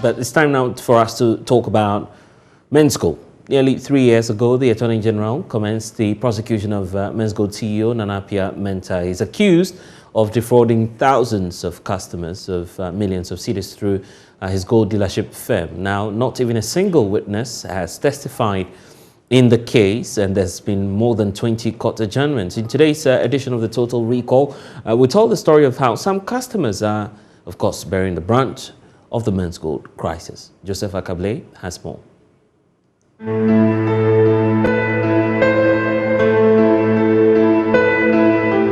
but it's time now for us to talk about Menzgold. Nearly 3 years ago, the Attorney General commenced the prosecution of Menzgold CEO Nanapia Menta. He's accused of defrauding thousands of customers of millions of cedis through his gold dealership firm. Now, not even a single witness has testified in the case, and there's been more than 20 court adjournments. In today's edition of the Total Recall, we told the story of how some customers are, of course, bearing the brunt of the Menzgold crisis. Joseph Akable has more.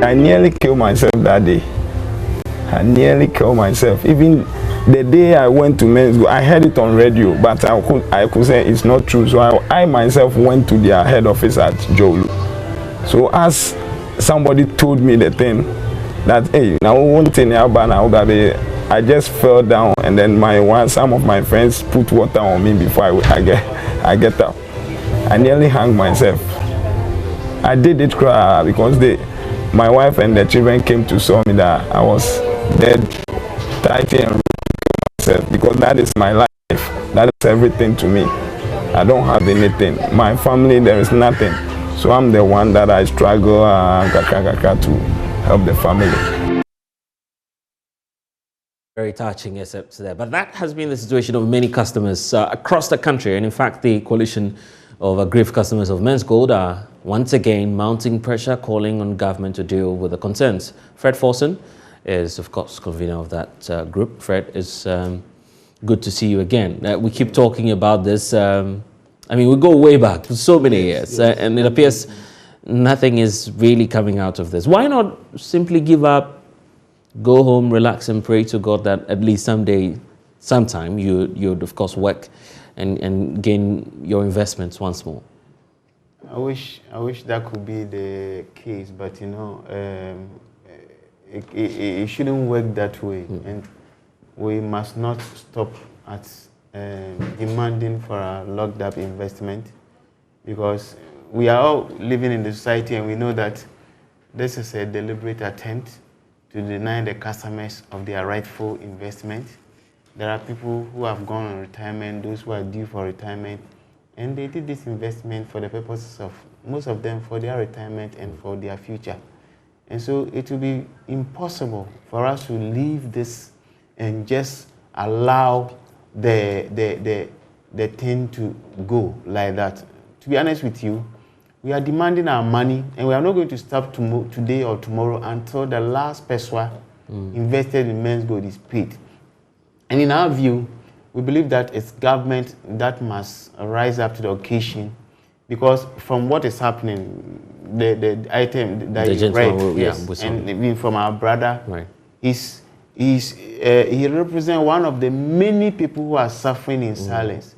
I nearly killed myself that day. I nearly killed myself. Even the day I went to Menzgold, I heard it on radio, but I could say it's not true. So I myself went to their head office at Jolu. So as somebody told me the thing, that hey, now one thing I just fell down, and then some of my friends put water on me before I get up. I nearly hung myself. I did it cry because my wife and the children came to saw me that I was dead, tight and myself, because that is my life. That is everything to me. I don't have anything. My family, there is nothing. So I'm the one that I struggle to help the family. Very touching, except there. But that has been the situation of many customers across the country. And in fact, the coalition of aggrieved customers of Menzgold are once again mounting pressure, calling on government to deal with the concerns. Fred Forson is, of course, convener of that group. Fred, it's good to see you again. We keep talking about this. I mean, we go way back, so many years, and it appears nothing is really coming out of this. Why not simply give up, go home, relax, and pray to God that at least sometime, you'd of course work and gain your investments once more? I wish that could be the case, but you know, it shouldn't work that way, and we must not stop at demanding for a locked up investment, because we are all living in the society and we know that this is a deliberate attempt to deny the customers of their rightful investment. There are people who have gone on retirement, those who are due for retirement, and they did this investment for the purposes of, most of them, for their retirement and for their future. And so it will be impossible for us to leave this and just allow the thing to go like that. To be honest with you, we are demanding our money, and we are not going to stop today or tomorrow until the last person invested in Menzgold is paid. And in our view, we believe that it's government that must rise up to the occasion, because from what is happening, the item that you read, yes, and even from our brother, right, he represents one of the many people who are suffering in silence.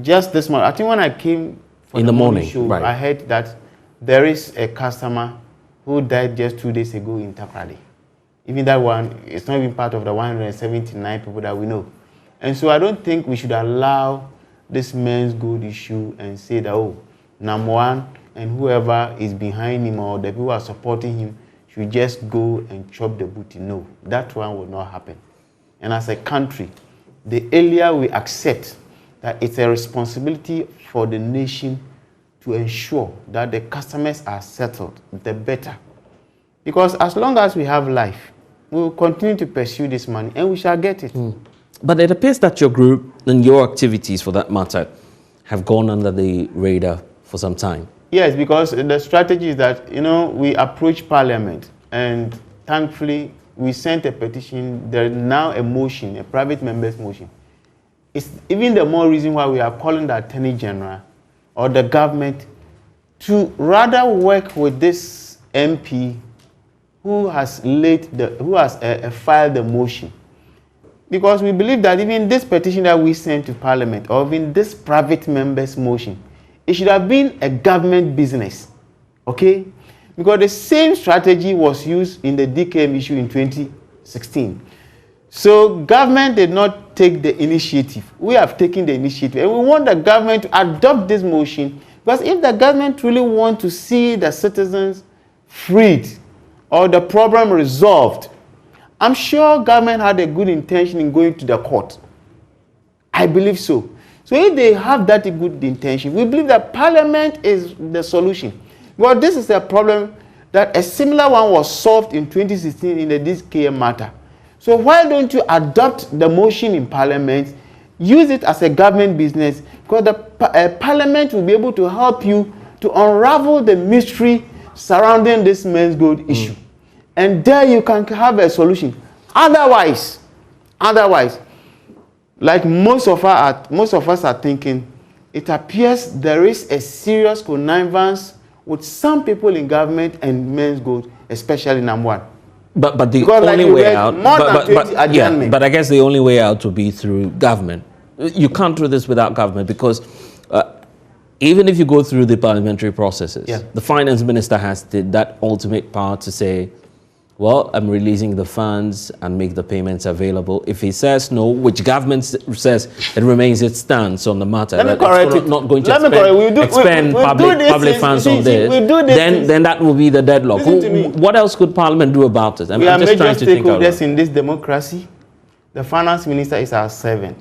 Just this morning, I think when I came for the morning show, right, I heard that there is a customer who died just 2 days ago in Takrady. Even that one, it's not even part of the 179 people that we know. And so I don't think we should allow this Menzgold issue and say that, oh, number one, and whoever is behind him or the people who are supporting him should just go and chop the booty. No, that one will not happen. And as a country, the earlier we accept that it's a responsibility for the nation to ensure that the customers are settled, the better. Because as long as we have life, we will continue to pursue this money and we shall get it. But it appears that your group and your activities, for that matter, have gone under the radar for some time. Yes, because the strategy is that, you know, we approach Parliament, and thankfully we sent a petition. There is now a motion, a private member's motion. It's even the more reason why we are calling the Attorney General or the government to rather work with this MP who has filed the motion. Because we believe that even this petition that we sent to Parliament, or even this private member's motion, it should have been a government business, okay? Because the same strategy was used in the DKM issue in 2016. So government did not take the initiative. We have taken the initiative, and we want the government to adopt this motion, because if the government really wants to see the citizens freed or the problem resolved, I'm sure government had a good intention in going to the court. I believe so. So if they have that good intention, we believe that Parliament is the solution. But this is a problem that a similar one was solved in 2016 in the DKM matter. So why don't you adopt the motion in Parliament, use it as a government business, because the Parliament will be able to help you to unravel the mystery surrounding this Menzgold issue. And there you can have a solution. Otherwise, like most of us are thinking, it appears there is a serious connivance with some people in government and Menzgold, especially number one. But the because only like way out, but I guess the only way out would be through government. You can't do this without government, because even if you go through the parliamentary processes, the finance minister has that ultimate power to say, well, I'm releasing the funds and make the payments available. If he says no, which government says it remains its stance on the matter, that it's not going to expend public funds on this, then that will be the deadlock. What else could Parliament do about it? We are major stakeholders in this democracy. The finance minister is our servant.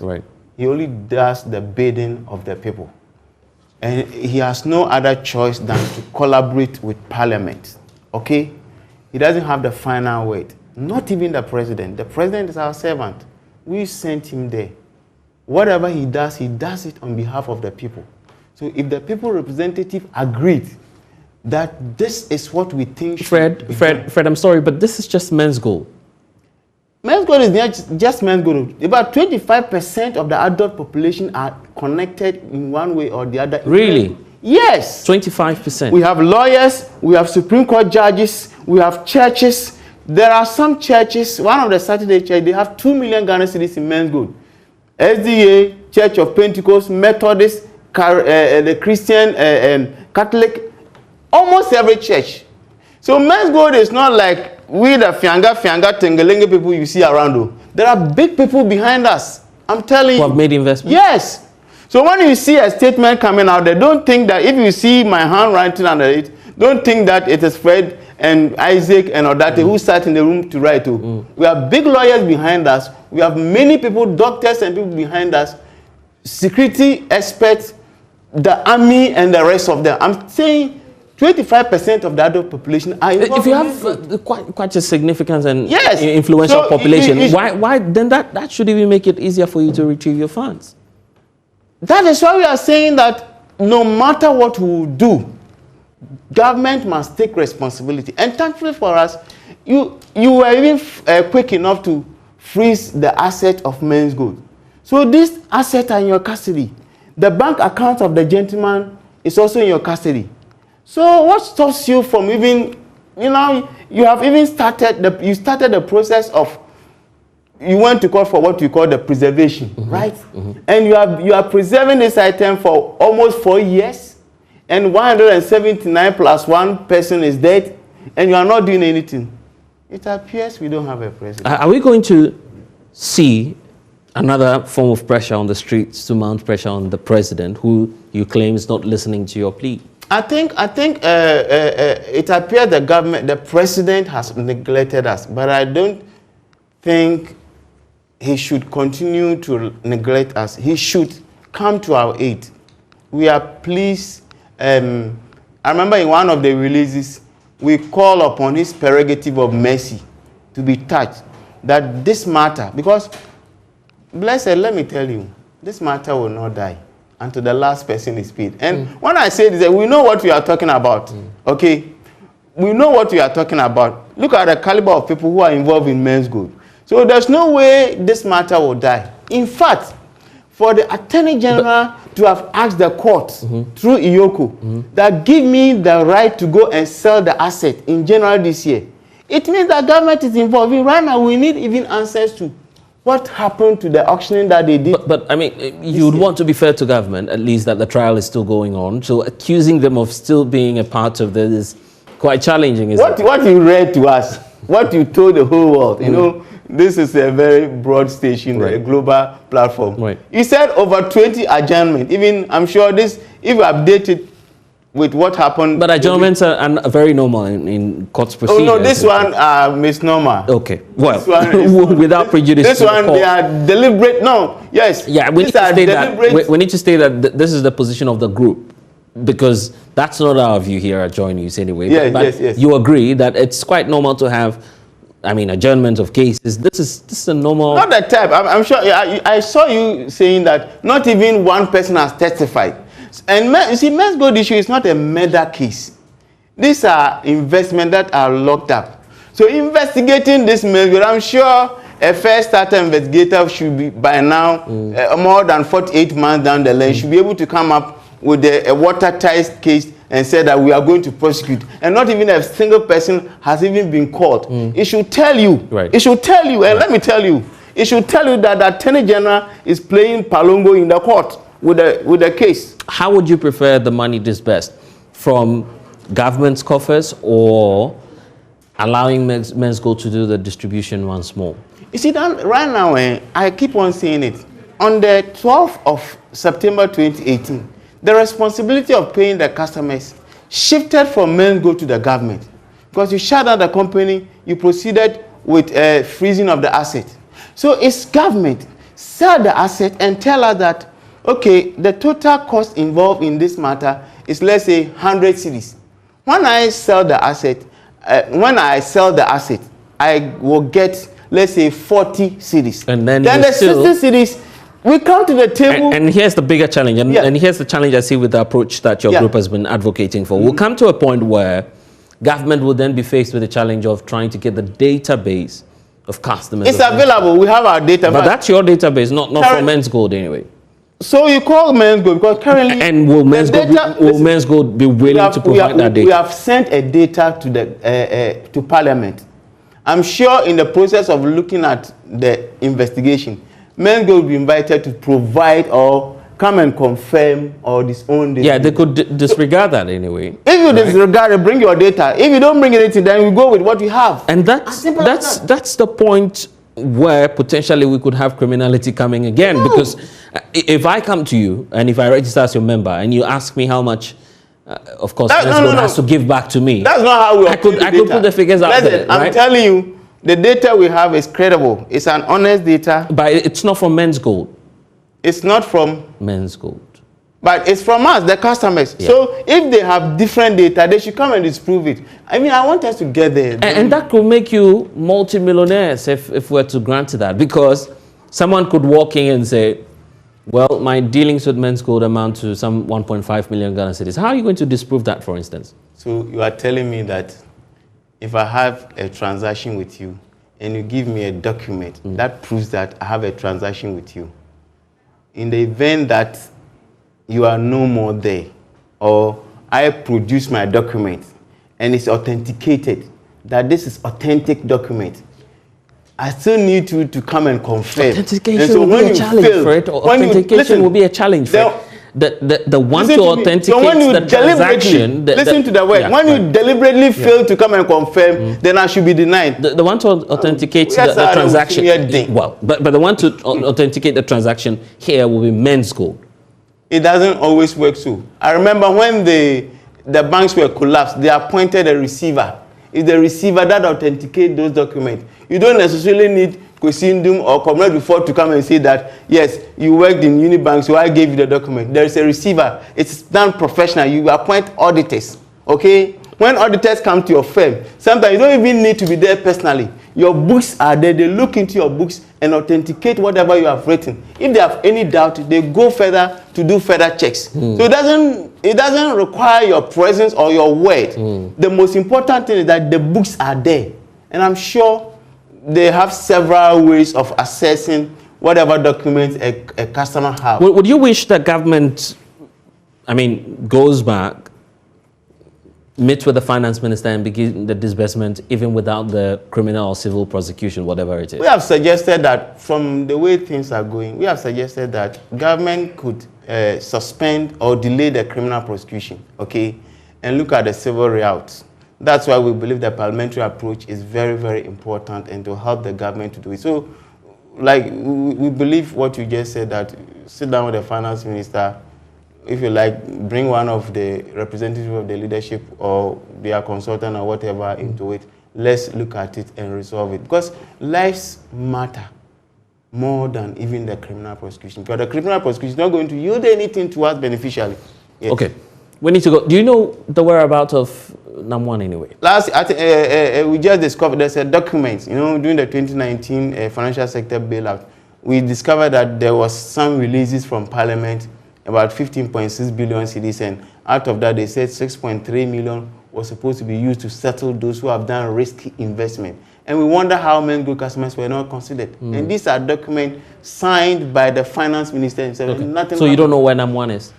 Right. He only does the bidding of the people. And he has no other choice than to collaborate with Parliament. Okay? He doesn't have the final word. Not even the president. The president is our servant. We sent him there. Whatever he does it on behalf of the people. So if the people representative agreed that this is what we think Fred, I'm sorry, but this is just Menzgold. Menzgold is not just Menzgold. About 25% of the adult population are connected in one way or the other. Really? Yes. 25%. We have lawyers, we have Supreme Court judges, we have churches. There are some churches, one of the Saturday church, they have 2 million Ghana cedis in Menzgold. SDA, Church of Pentecost, Methodist, the Christian, Catholic, almost every church. So Menzgold is not like we the Fianga, Tengelenge people you see around. There are big people behind us. I'm telling you. Who have made investments? Yes. So when you see a statement coming out there, don't think that if you see my handwriting under it, don't think that it is Fred and Isaac and Odate who sat in the room to write. We have big lawyers behind us. We have many people, doctors and people behind us, security experts, the army and the rest of them. I'm saying 25% of the adult population are involved. If you have quite a significant and yes. influential population, why then that should even make it easier for you to retrieve your funds? That is why we are saying that no matter what we do, government must take responsibility. And thankfully for us, you were even quick enough to freeze the asset of Menzgold. So these assets are in your custody. The bank account of the gentleman is also in your custody. So what stops you from even, you have even started the process of, you went to court for what we call the preservation, right? And you are preserving this item for almost 4 years, and 179 plus 1 person is dead, and you are not doing anything. It appears we don't have a president. Are we going to see another form of pressure on the streets to mount pressure on the president, who you claim is not listening to your plea? I think it appears the president has neglected us, but I don't think he should continue to neglect us. He should come to our aid. We are pleased. I remember in one of the releases, we call upon his prerogative of mercy to be touched, that this matter, because, blessed, let me tell you, this matter will not die until the last person is paid. And when I say this, we know what we are talking about, okay? We know what we are talking about. Look at the caliber of people who are involved in Menzgold. So there's no way this matter will die. In fact, for the Attorney General to have asked the court through Iyoko that give me the right to go and sell the asset in January this year, it means that government is involved. Right now, we need even answers to what happened to the auctioning that they did. But I mean, you would want to be fair to government, at least that the trial is still going on. So accusing them of still being a part of this is quite challenging, isn't it? What you read to us, what you told the whole world, you know, this is a very broad station, a global platform. You said over 20 adjournment. Even, I'm sure this, if you update it with what happened. But adjournments are very normal in court proceedings. Oh no, this one misnomer. Okay, well, without prejudice. This one they are deliberate. No, yes. Yeah, we need to state that this is the position of the group, because that's not our view here at Joy News anyway. Yes, yes. You agree that it's quite normal to have, I mean, adjournment of cases. This is a normal. Not that type. I'm sure. I saw you saying that not even one person has testified. And you see, Menzgold issue is not a murder case. These are investments that are locked up. So investigating this Menzgold, I'm sure a first starter investigator should be by now more than 48 months down the line should be able to come up with a watertight case and say that we are going to prosecute, and not even a single person has even been called. It should tell you. Right. It should tell you, and let me tell you, it should tell you that the Attorney General is playing palongo in the court with the case. How would you prefer the money disbursed? From government's coffers or allowing Menzgold to do the distribution once more? You see, that right now, I keep on saying it. On the 12th of September 2018, the responsibility of paying the customers shifted from Menzgold to the government. Because you shut down the company, you proceeded with a freezing of the asset. So it's government. Sell the asset and tell us that, okay, the total cost involved in this matter is, let's say, 100 cedis. When I sell the asset, I will get, let's say, 40 cedis. And then the 60 cedis, we come to the table. And here's the bigger challenge. And here's the challenge I see with the approach that your group has been advocating for. We'll come to a point where government will then be faced with the challenge of trying to get the database of customers. It's available. We have our database. But that's your database, not from Menzgold anyway. So you call Menzgold because currently... And will Menzgold be willing to provide that data? We have sent a data to to Parliament. I'm sure in the process of looking at the investigation, Menzgold will be invited to provide or come and confirm or disown data. Yeah, they could disregard that anyway. If you disregard it, bring your data. If you don't bring it, then we go with what we have. And that's the point where potentially we could have criminality coming again. No. Because if I come to you and if I register as your member and you ask me how much, of course, Menzgold has to give back to me. That's not how we I could put the figures out there. Right? I'm telling you, the data we have is credible. It's an honest data. But it's not from Menzgold. It's not from Menzgold. But it's from us, the customers. Yeah. So if they have different data, they should come and disprove it. I mean, I want us to get there. And that could make you multimillionaires if we're to grant that. Because someone could walk in and say, well, my dealings with Menzgold amount to some 1.5 million Ghana cedis. How are you going to disprove that, for instance? So you are telling me that if I have a transaction with you and you give me a document that proves that I have a transaction with you, in the event that you are no more there, or I produce my document and it's authenticated that this is authentic document, I still need you to come and confirm. Authentication will be a challenge for it. Authentication will be a challenge for it. The one to authenticate the transaction. Listen to the word. When you deliberately fail to come and confirm, then I should be denied. The one to authenticate the transaction. Well, but the one to authenticate the transaction here will be Menzgold. It doesn't always work so. I remember when the banks were collapsed, they appointed a receiver. It's the receiver that authenticates those documents. You don't necessarily need Kwesindum or Comrade before to come and say that, yes, you worked in Unibank, so I gave you the document. There is a receiver. It's done professional. You appoint auditors, okay? When auditors come to your firm, sometimes you don't even need to be there personally. Your books are there. They look into your books and authenticate whatever you have written. If they have any doubt, they go further to do further checks. So it doesn't require your presence or your word. The most important thing is that the books are there. And I'm sure they have several ways of assessing whatever documents a customer has. Would you wish that government, goes back, meet with the finance minister and begin the disbursement even without the criminal or civil prosecution, whatever it is? We have suggested that from the way things are going, we have suggested that government could suspend or delay the criminal prosecution, okay, and look at the civil route. That's why we believe the parliamentary approach is very, very important and to help the government to do it. So, like, we believe what you just said, that sit down with the finance minister, if you like, bring one of the representatives of the leadership or their consultant or whatever into it. Let's look at it and resolve it. Because lives matter more than even the criminal prosecution. Because the criminal prosecution is not going to yield anything to us beneficially. Yes. Okay. We need to go. Do you know the whereabouts of Nam1 anyway? We just discovered there's a document, during the 2019 financial sector bailout. We discovered that there was some releases from Parliament, about 15.6 billion cedis, and out of that they said 6.3 million was supposed to be used to settle those who have done risky investment. And we wonder how Menzgold customers were not considered. And these are documents signed by the finance minister himself. Okay. Nothing so you don't know where Nam1 is?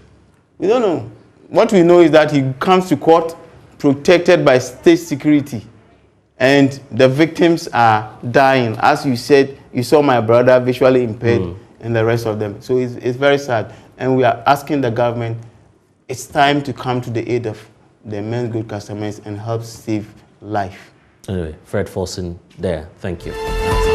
We don't know. What we know is that he comes to court protected by state security. And the victims are dying. As you said, you saw my brother visually impaired and the rest of them. So it's very sad. And we are asking the government, it's time to come to the aid of the Menzgold customers and help save life. Anyway, Fred Forson there. Thank you.